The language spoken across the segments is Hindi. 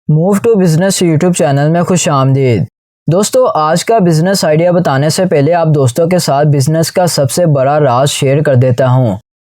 Move to business YouTube channel में खुश आमदीद। दोस्तों, आज का बिजनेस आइडिया बताने से पहले आप दोस्तों के साथ बिजनेस का सबसे बड़ा राज शेयर कर देता हूं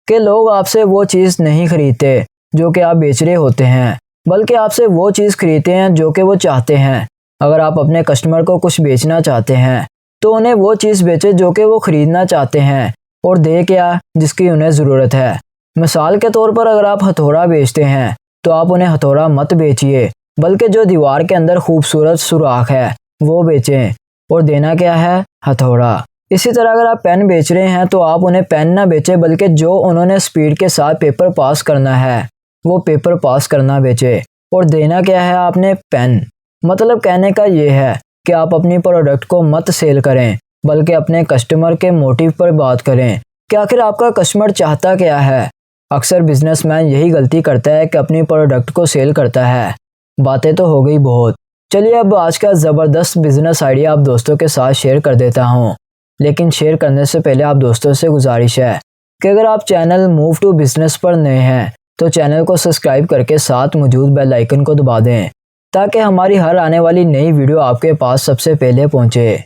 कि लोग आपसे वो चीज़ नहीं खरीदते जो कि आप बेच रहे होते हैं, बल्कि आपसे वो चीज़ खरीदते हैं जो कि वो चाहते हैं। अगर आप अपने कस्टमर को कुछ बेचना चाहते हैं तो उन्हें वो चीज़ बेचे जो कि वो खरीदना चाहते हैं और दे क्या जिसकी उन्हें ज़रूरत है। मिसाल के तौर पर अगर आप हथौड़ा बेचते हैं तो आप उन्हें हथौड़ा मत बेचिए, बल्कि जो दीवार के अंदर खूबसूरत सुराख है वो बेचें और देना क्या है, हथौड़ा। इसी तरह अगर आप पेन बेच रहे हैं तो आप उन्हें पेन ना बेचें, बल्कि जो उन्होंने स्पीड के साथ पेपर पास करना है वो पेपर पास करना बेचे और देना क्या है आपने, पेन। मतलब कहने का ये है कि आप अपनी प्रोडक्ट को मत सेल करें, बल्कि अपने कस्टमर के मोटिव पर बात करें कि आखिर आपका कस्टमर चाहता क्या है। अक्सर बिजनेसमैन यही गलती करता है कि अपनी प्रोडक्ट को सेल करता है। बातें तो हो गई बहुत, चलिए अब आज का ज़बरदस्त बिजनेस आइडिया आप दोस्तों के साथ शेयर कर देता हूं। लेकिन शेयर करने से पहले आप दोस्तों से गुजारिश है कि अगर आप चैनल मूव टू बिजनेस पर नए हैं तो चैनल को सब्सक्राइब करके साथ मौजूद बेल आइकन को दबा दें, ताकि हमारी हर आने वाली नई वीडियो आपके पास सबसे पहले पहुंचे।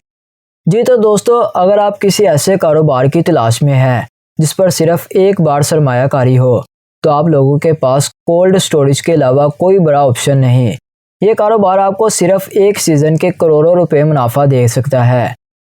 जी तो दोस्तों, अगर आप किसी ऐसे कारोबार की तलाश में हैं जिस पर सिर्फ एक बार सरमायाकारी हो, तो आप लोगों के पास कोल्ड स्टोरेज के अलावा कोई बड़ा ऑप्शन नहीं। ये कारोबार आपको सिर्फ एक सीज़न के करोड़ों रुपए मुनाफा दे सकता है।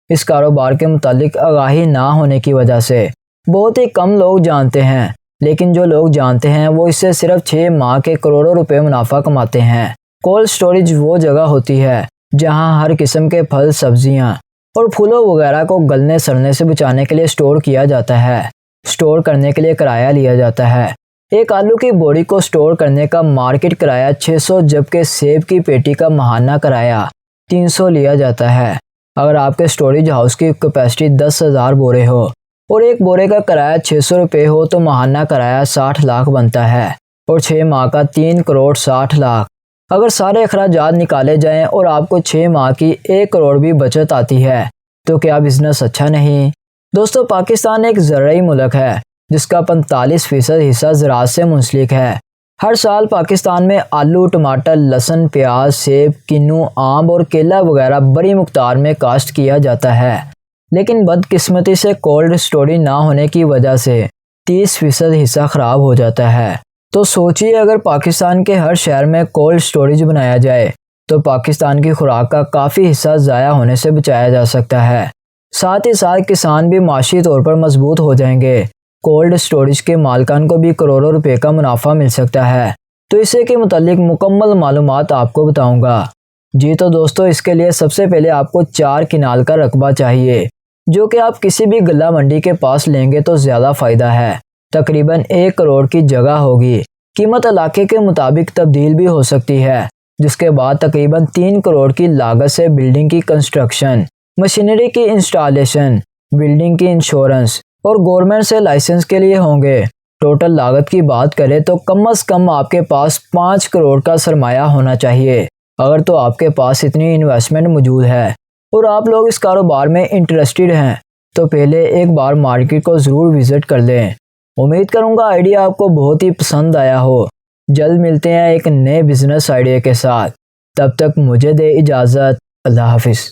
इस कारोबार के मुतालिक आगाही ना होने की वजह से बहुत ही कम लोग जानते हैं, लेकिन जो लोग जानते हैं वो इससे सिर्फ 6 माह के करोड़ों रुपए मुनाफा कमाते हैं। कोल्ड स्टोरेज वो जगह होती है जहां हर किस्म के फल, सब्जियां और फूलों वगैरह को गलने सड़ने से बचाने के लिए स्टोर किया जाता है। स्टोर करने के लिए किराया लिया जाता है। एक आलू की बोरी को स्टोर करने का मार्केट किराया 600, जबकि सेब की पेटी का माहाना किराया 300 लिया जाता है। अगर आपके स्टोरेज हाउस की कैपेसिटी 10,000 बोरे हो और एक बोरे का किराया 600 रुपये हो तो माहाना किराया 60 लाख बनता है और 6 माह का 3 करोड़ 60 लाख। अगर सारे अखराजात निकाले जाएं और आपको 6 माह की 1 करोड़ भी बचत आती है तो क्या बिजनेस अच्छा नहीं? दोस्तों, पाकिस्तान एक ज़राई मुल्क है जिसका 45% हिस्सा ज़राअत से मुंसलिक है। हर साल पाकिस्तान में आलू, टमाटर, लहसुन, प्याज, सेब, किन्नू, आम और केला वगैरह बड़ी मुकदार में काश्त किया जाता है। लेकिन बदकिस्मती से कोल्ड स्टोरेज ना होने की वजह से 30% हिस्सा ख़राब हो जाता है। तो सोचिए, अगर पाकिस्तान के हर शहर में कोल्ड स्टोरेज बनाया जाए तो पाकिस्तान की खुराक का काफ़ी हिस्सा ज़ाया होने से बचाया जा सकता है। साथ ही साथ किसान भी माशी तौर पर मजबूत हो जाएंगे। कोल्ड स्टोरेज के मालिकान को भी करोड़ों रुपए का मुनाफा मिल सकता है। तो इसे के मुतालिक मुकम्मल मालूमात आपको बताऊंगा। जी तो दोस्तों, इसके लिए सबसे पहले आपको 4 किनाल का रकबा चाहिए, जो कि आप किसी भी गल्ला मंडी के पास लेंगे तो ज़्यादा फ़ायदा है। तकरीबन 1 करोड़ की जगह होगी। कीमत इलाके के मुताबिक तब्दील भी हो सकती है, जिसके बाद तकरीबन 3 करोड़ की लागत से बिल्डिंग की कंस्ट्रक्शन, मशीनरी की इंस्टॉलेशन, बिल्डिंग की इंश्योरेंस और गवर्नमेंट से लाइसेंस के लिए होंगे। टोटल लागत की बात करें तो कम से कम आपके पास 5 करोड़ का सरमाया होना चाहिए। अगर तो आपके पास इतनी इन्वेस्टमेंट मौजूद है और आप लोग इस कारोबार में इंटरेस्टेड हैं तो पहले एक बार मार्केट को ज़रूर विज़िट कर लें। उम्मीद करूँगा आइडिया आपको बहुत ही पसंद आया हो। जल्द मिलते हैं एक नए बिजनेस आइडिया के साथ। तब तक मुझे दे इजाज़त। अल्लाह हाफिज़।